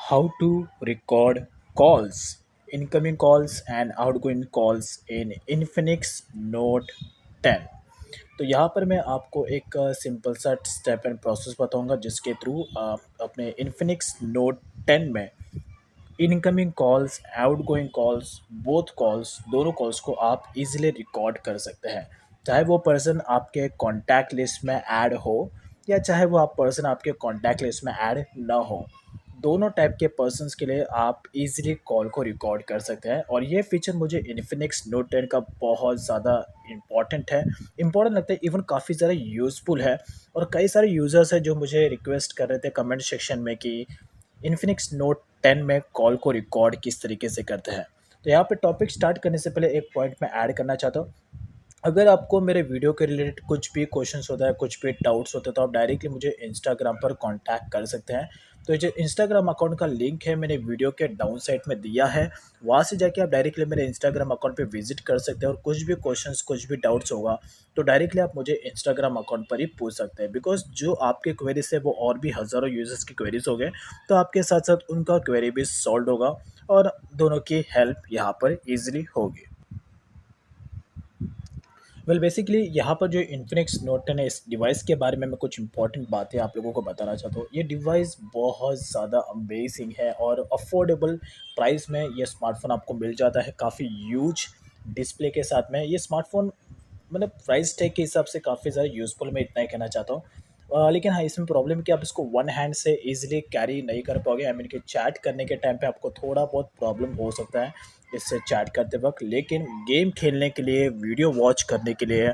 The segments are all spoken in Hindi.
How to record calls, incoming calls and outgoing calls in Infinix Note 10। तो यहाँ पर मैं आपको एक सिंपल सा स्टेप एंड प्रोसेस बताऊंगा जिसके थ्रू आप अपने Infinix Note 10 में incoming calls, outgoing calls, both calls, दोनों कॉल्स को आप इजीली रिकॉर्ड कर सकते हैं। चाहे वो पर्सन आपके कॉन्टैक्ट लिस्ट में ऐड हो या चाहे वो आप पर्सन आपके कॉन्टैक्ट लिस्ट में ऐड ना हो, दोनों टाइप के पर्सन्स के लिए आप इजीली कॉल को रिकॉर्ड कर सकते हैं। और ये फीचर मुझे इन्फिनिक्स नोट 10 का बहुत ज़्यादा इम्पॉर्टेंट लगता है, इवन काफ़ी ज़्यादा यूज़फुल है। और कई सारे यूज़र्स हैं जो मुझे रिक्वेस्ट कर रहे थे कमेंट सेक्शन में कि इन्फिनिक्स नोट 10 में कॉल को रिकॉर्ड किस तरीके से करते हैं। तो यहाँ पे टॉपिक स्टार्ट करने से पहले एक पॉइंट मैं ऐड करना चाहता हूँ। अगर आपको मेरे वीडियो के रिलेटेड कुछ भी क्वेश्चंस होता है, कुछ भी डाउट्स होते हैं, तो आप डायरेक्टली मुझे इंस्टाग्राम पर कांटेक्ट कर सकते हैं। तो जो इंस्टाग्राम अकाउंट का लिंक है मैंने वीडियो के डाउन साइड में दिया है, वहाँ से जाके आप डायरेक्टली मेरे इंस्टाग्राम अकाउंट पे विजिट कर सकते हैं। और कुछ भी क्वेश्चंस, कुछ भी डाउट्स होगा तो डायरेक्टली आप मुझे इंस्टाग्राम अकाउंट पर ही पूछ सकते हैं। बिकॉज जो आपके क्वेरीज है वो और भी हज़ारों यूजर्स की क्वेरीज हो गए, तो आपके साथ साथ उनका क्वेरी भी सॉल्व होगा और दोनों की हेल्प यहाँ पर ईजिली होगी। बेसिकली यहाँ पर जो इन्फिनिक्स नोट 10 है, इस डिवाइस के बारे में मैं कुछ इंपॉर्टेंट बातें आप लोगों को बताना चाहता हूँ। ये डिवाइस बहुत ज़्यादा अमेजिंग है और अफोर्डेबल प्राइस में ये स्मार्टफोन आपको मिल जाता है, काफ़ी ह्यूज डिस्प्ले के साथ में। ये स्मार्टफोन मतलब प्राइस टैग के हिसाब से काफ़ी ज़्यादा यूज़फुल, मैं इतना ही कहना चाहता हूँ। लेकिन हाँ, इसमें प्रॉब्लम है कि आप इसको वन हैंड से इजीली कैरी नहीं कर पाओगे। आई मीन कि चैट करने के टाइम पे आपको थोड़ा बहुत प्रॉब्लम हो सकता है इससे चैट करते वक्त, लेकिन गेम खेलने के लिए, वीडियो वॉच करने के लिए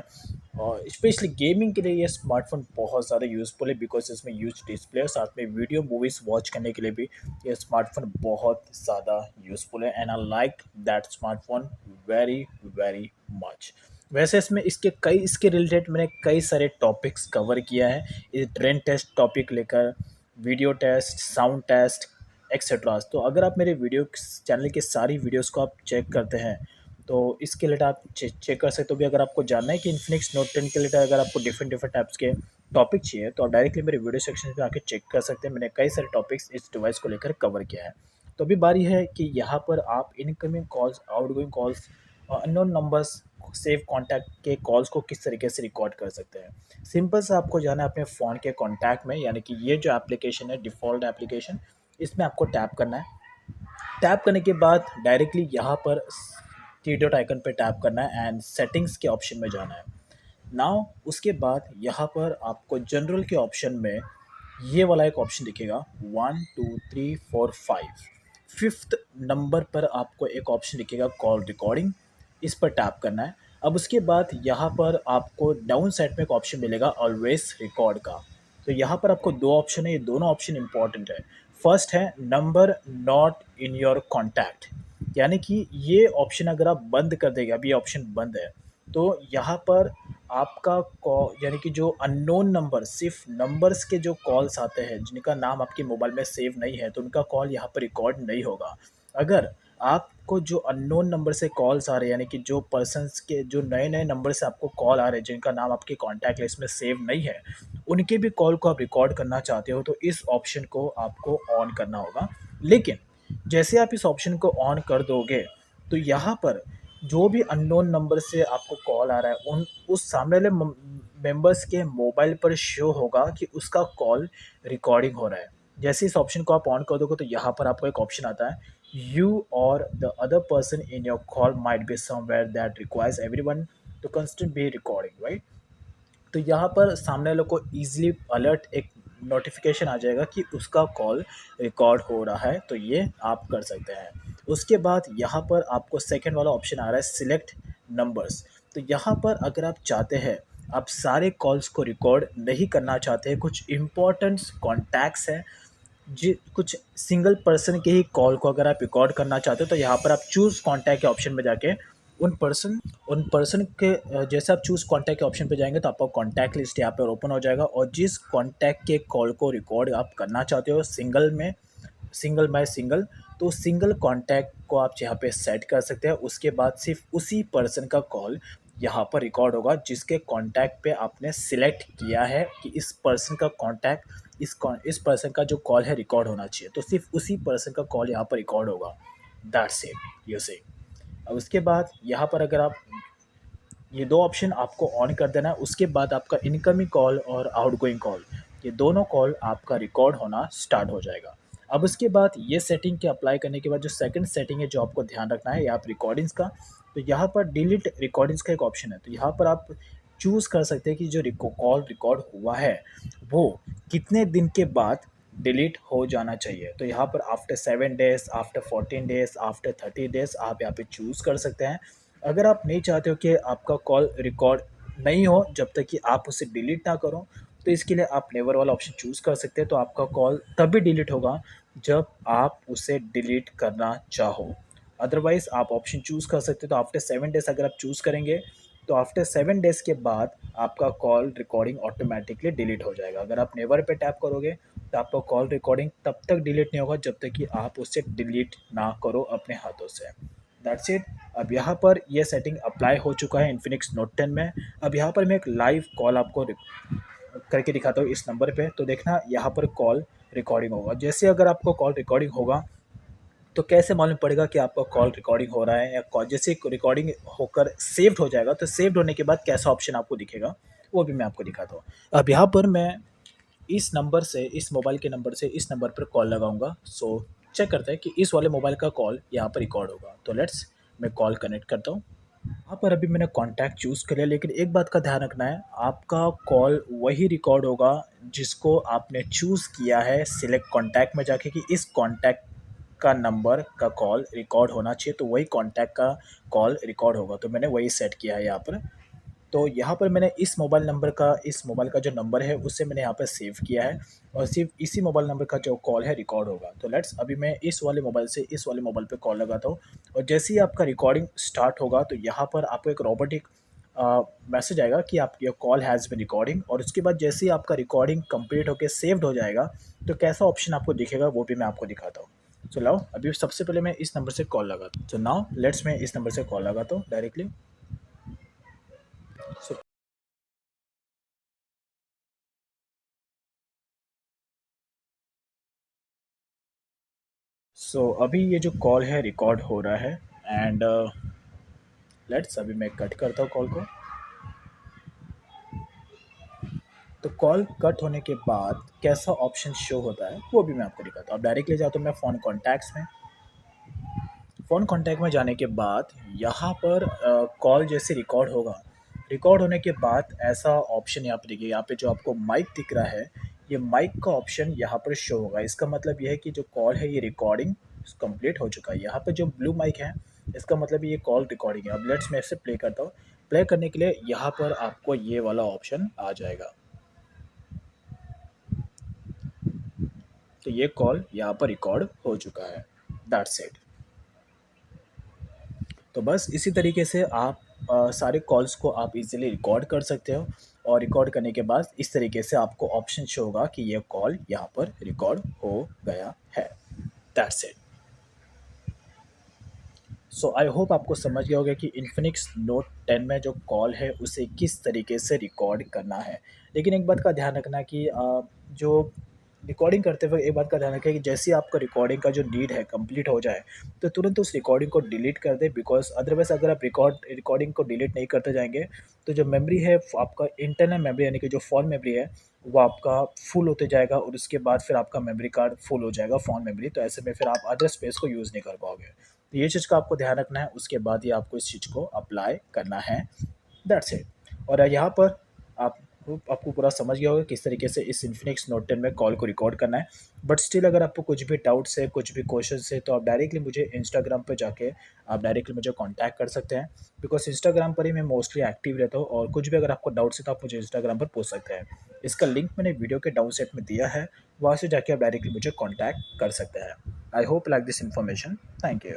और स्पेशली गेमिंग के लिए ये स्मार्टफोन बहुत ज़्यादा यूज़फुल है। बिकॉज इसमें ह्यूज डिस्प्ले और साथ में वीडियो मूवीज़ वॉच करने के लिए भी ये स्मार्टफोन बहुत ज़्यादा यूज़फुल है। And I like that smartphone very very much. वैसे इसमें इसके रिलेटेड मैंने कई सारे टॉपिक्स कवर किया है, ये ट्रेंड टेस्ट टॉपिक लेकर video test, sound test, etcetera. तो अगर आप मेरे वीडियो चैनल की सारी वीडियोस को आप चेक करते हैं तो इसके लिए आप चेक कर सकते हो। भी अगर आपको जानना है कि इन्फिनिक्स नोट 10 के लिए अगर आपको डिफरेंट डिफरेंट टाइप्स के टॉपिक चाहिए तो आप डायरेक्टली मेरे वीडियो सेक्शन में आके चेक कर सकते हैं। मैंने कई सारे टॉपिक्स इस डिवाइस को लेकर कवर किया है। तो अभी बारी है कि यहाँ पर आप इनकमिंग कॉल्स, आउटगोइंग कॉल्स और अननोन नंबर्स, सेव कॉन्टैक्ट के कॉल्स को किस तरीके से रिकॉर्ड कर सकते हैं। सिंपल से आपको जाना है अपने फ़ोन के कॉन्टैक्ट में, यानी कि ये जो एप्लीकेशन है डिफ़ॉल्ट एप्लीकेशन, इसमें आपको टैप करना है। टैप करने के बाद डायरेक्टली यहाँ पर थ्री डॉट आइकन पे टैप करना है एंड सेटिंग्स के ऑप्शन में जाना है। नाउ उसके बाद यहाँ पर आपको जनरल के ऑप्शन में ये वाला एक ऑप्शन दिखेगा, 1 2 3 4 5, फिफ्थ नंबर पर आपको एक ऑप्शन दिखेगा कॉल रिकॉर्डिंग, इस पर टैप करना है। अब उसके बाद यहाँ पर आपको डाउन साइड में एक ऑप्शन मिलेगा ऑलवेज रिकॉर्ड का। तो यहाँ पर आपको दो ऑप्शन है, ये दोनों ऑप्शन इंपॉर्टेंट है। फर्स्ट है number not in your contact, यानी कि ये ऑप्शन अगर आप बंद कर देंगे, अभी ये ऑप्शन बंद है, तो यहाँ पर आपका कॉल यानी कि जो अननोन नंबर, सिर्फ नंबर्स के जो कॉल्स आते हैं जिनका नाम आपके मोबाइल में सेव नहीं है, तो उनका कॉल यहाँ पर रिकॉर्ड नहीं होगा। अगर आपको जो अननोन नंबर से कॉल्स आ रहे हैं, यानी कि जो पर्सन्स के जो नए नए नंबर से आपको कॉल आ रहे हैं जिनका नाम आपके कॉन्टैक्ट लिस्ट में सेव नहीं है, उनके भी कॉल को आप रिकॉर्ड करना चाहते हो तो इस ऑप्शन को आपको ऑन करना होगा। लेकिन जैसे आप इस ऑप्शन को ऑन कर दोगे तो यहाँ पर जो भी अननोन नंबर से आपको कॉल आ रहा है उन उस सामने वाले मेंबर्स के मोबाइल पर शो होगा कि उसका कॉल रिकॉर्डिंग हो रहा है। जैसे इस ऑप्शन को आप ऑन कर दोगे तो यहाँ पर आपको एक ऑप्शन आता है, यू और the other person in your call might be somewhere that requires everyone to constant be recording, right. तो यहाँ पर सामने वालों को ईजिली अलर्ट एक नोटिफिकेशन आ जाएगा कि उसका कॉल रिकॉर्ड हो रहा है, तो ये आप कर सकते हैं। उसके बाद यहाँ पर आपको सेकंड वाला ऑप्शन आ रहा है सिलेक्ट नंबर्स। तो यहाँ पर अगर आप चाहते हैं, आप सारे कॉल्स को रिकॉर्ड नहीं करना चाहते हैं, कुछ इंपॉर्टेंट कॉन्टैक्ट्स हैं जी, कुछ सिंगल पर्सन के ही कॉल को अगर आप रिकॉर्ड करना चाहते हो, तो यहाँ पर आप चूज़ कॉन्टैक्ट के ऑप्शन में जाके उन पर्सन के जैसे आप चूज़ कॉन्टैक्ट के ऑप्शन पे जाएंगे तो आपका कॉन्टैक्ट लिस्ट यहाँ पर ओपन हो जाएगा। और जिस कॉन्टैक्ट के कॉल को रिकॉर्ड आप करना चाहते हो सिंगल बाय सिंगल, तो सिंगल कॉन्टैक्ट को आप यहाँ पे सेट कर सकते हैं। उसके बाद सिर्फ उसी पर्सन का कॉल यहाँ पर रिकॉर्ड होगा जिसके कॉन्टैक्ट पे आपने सिलेक्ट किया है कि इस पर्सन का कॉन्टैक्ट इस पर्सन का जो कॉल है रिकॉर्ड होना चाहिए, तो सिर्फ उसी पर्सन का कॉल यहाँ पर रिकॉर्ड होगा। दैट्स इट, यू से। अब उसके बाद यहाँ पर अगर आप ये दो ऑप्शन आपको ऑन कर देना है, उसके बाद आपका इनकमिंग कॉल और आउटगोइंग कॉल, ये दोनों कॉल आपका रिकॉर्ड होना स्टार्ट हो जाएगा। अब उसके बाद ये सेटिंग के अप्लाई करने के बाद जो सेकंड सेटिंग है जो आपको ध्यान रखना है यहाँ पर रिकॉर्डिंग्स का, तो यहाँ पर डिलीट रिकॉर्डिंग्स का एक ऑप्शन है। तो यहाँ पर आप चूज़ कर सकते हैं कि जो कॉल रिकॉर्ड हुआ है वो कितने दिन के बाद डिलीट हो जाना चाहिए। तो यहाँ पर after 7 days, after 14 days, after 30 days आप यहाँ पे चूज़ कर सकते हैं। अगर आप नहीं चाहते हो कि आपका कॉल रिकॉर्ड नहीं हो जब तक कि आप उसे डिलीट ना करो, तो इसके लिए आप नेवर वाला ऑप्शन चूज़ कर सकते हैं। तो आपका कॉल तभी डिलीट होगा जब आप उसे डिलीट करना चाहो। अदरवाइज़ आप ऑप्शन चूज़ कर सकते हो। तो आफ्टर 7 डेज़ अगर आप चूज़ करेंगे तो आफ्टर 7 डेज़ के बाद आपका कॉल रिकॉर्डिंग ऑटोमेटिकली डिलीट हो जाएगा। अगर आप नेवर पे टैप करोगे तो आपका कॉल रिकॉर्डिंग तब तक डिलीट नहीं होगा जब तक कि आप उसे डिलीट ना करो अपने हाथों से। That's it. अब यहाँ पर यह सेटिंग अप्लाई हो चुका है इन्फिनिक्स नोट 10 में। अब यहाँ पर मैं एक लाइव कॉल आपको करके दिखाता हूँ इस नंबर पे। तो देखना यहाँ पर कॉल रिकॉर्डिंग होगा। जैसे अगर आपको कॉल रिकॉर्डिंग होगा तो कैसे मालूम पड़ेगा कि आपका कॉल रिकॉर्डिंग हो रहा है, या कॉल जैसे रिकॉर्डिंग होकर सेव्ड हो जाएगा तो सेव्ड होने के बाद कैसा ऑप्शन आपको दिखेगा वो भी मैं आपको दिखाता हूँ। अब यहाँ पर मैं इस नंबर से, इस मोबाइल के नंबर से इस नंबर पर कॉल लगाऊंगा। सो चेक करते हैं कि इस वाले मोबाइल का कॉल यहाँ पर रिकॉर्ड होगा। तो लेट्स मैं कॉल कनेक्ट करता हूँ। यहाँ पर अभी मैंने कॉन्टैक्ट चूज़ कर लिया, लेकिन एक बात का ध्यान रखना है, आपका कॉल वही रिकॉर्ड होगा जिसको आपने चूज़ किया है सिलेक्ट कॉन्टैक्ट में जाके कि इस कॉन्टैक्ट का नंबर का कॉल रिकॉर्ड होना चाहिए, तो वही कॉन्टैक्ट का कॉल रिकॉर्ड होगा। तो मैंने वही सेट किया है यहाँ पर। तो यहाँ पर मैंने इस मोबाइल का जो नंबर है उसे मैंने यहाँ पर सेव किया है, और सिर्फ इसी मोबाइल नंबर का जो कॉल है रिकॉर्ड होगा। तो लेट्स अभी मैं इस वाले मोबाइल से इस वाले मोबाइल पे कॉल लगाता हूँ, और जैसे ही आपका रिकॉर्डिंग स्टार्ट होगा तो यहाँ पर आपको एक रोबोटिक मैसेज आएगा कि आप your call has been recording, और उसके बाद जैसे ही आपका रिकॉर्डिंग कंप्लीट होकर सेव्ड हो जाएगा तो कैसा ऑप्शन आपको दिखेगा वो भी मैं आपको दिखाता हूँ। तो लाओ अभी सबसे पहले मैं इस नंबर से कॉल लगाता हूँ। तो नाउ लेट्स मैं इस नंबर से कॉल लगाता हूँ डायरेक्टली। सो अभी ये जो कॉल है रिकॉर्ड हो रहा है, एंड लेट्स अभी मैं कट करता हूँ कॉल को। तो कॉल कट होने के बाद कैसा ऑप्शन शो होता है वो भी मैं आपको दिखाता हूँ। अब डायरेक्टली जाता हूँ मैं फ़ोन कॉन्टैक्ट्स में। फ़ोन कॉन्टैक्ट में जाने के बाद यहाँ पर कॉल जैसे रिकॉर्ड होगा, रिकॉर्ड होने के बाद ऐसा ऑप्शन यहाँ पर देखिए, यहाँ पे जो आपको माइक दिख रहा है, ये माइक का ऑप्शन यहाँ पर शो होगा। इसका मतलब ये है कि जो कॉल है ये रिकॉर्डिंग कंप्लीट हो चुका है। यहाँ पे जो ब्लू माइक है इसका मतलब ये कॉल रिकॉर्डिंग है। अब लेट्स मैं इसे प्ले करता हूँ। प्ले करने के लिए यहाँ पर आपको ये वाला ऑप्शन आ जाएगा। तो ये कॉल यहाँ पर रिकॉर्ड हो चुका है। That's it. तो बस इसी तरीके से आप सारे कॉल्स को आप इजीली रिकॉर्ड कर सकते हो, और रिकॉर्ड करने के बाद इस तरीके से आपको ऑप्शन शो होगा कि ये कॉल यहाँ पर रिकॉर्ड हो गया है। That's it. So I hope आपको समझ गया होगा कि इन्फिनिक्स नोट 10 में जो कॉल है उसे किस तरीके से रिकॉर्ड करना है। लेकिन एक बात का ध्यान रखना कि जो रिकॉर्डिंग करते हुए एक बात का ध्यान रखें कि जैसे ही आपका रिकॉर्डिंग का जो नीड है कंप्लीट हो जाए तो तुरंत उस रिकॉर्डिंग को डिलीट कर दें, बिकॉज अदरवाइज़ अगर आप रिकॉर्डिंग को डिलीट नहीं करते जाएंगे तो जो मेमोरी है आपका इंटरनल मेमोरी यानी कि जो फ़ोन मेमोरी है वो आपका फुल होते जाएगा, और उसके बाद फिर आपका मेमोरी कार्ड फुल हो जाएगा फ़ोन मेमोरी। तो ऐसे में फिर आप अदर स्पेस को यूज़ नहीं कर पाओगे। तो ये चीज़ का आपको ध्यान रखना है, उसके बाद ही आपको इस चीज़ को अप्लाई करना है। That's it. और यहाँ पर आप आपको पूरा समझ गया होगा किस तरीके से इस इन्फिनिक्स नोट 10 में कॉल को रिकॉर्ड करना है। बट स्टिल अगर आपको कुछ भी डाउट्स है, कुछ भी क्वेश्चंस है, तो आप डायरेक्टली मुझे इंस्टाग्राम पे जाके आप डायरेक्टली मुझे कांटेक्ट कर सकते हैं, बिकॉज इंस्टाग्राम पर ही मैं मोस्टली एक्टिव रहता हूँ। और कुछ भी अगर आपको डाउट्स है तो आप मुझे इंस्टाग्राम पर पूछ सकते हैं। इसका लिंक मैंने वीडियो के डाउन सेट में दिया है, वहाँ से जाके आप डायरेक्टली मुझे कॉन्टैक्ट कर सकते हैं। I hope like this information. Thank you.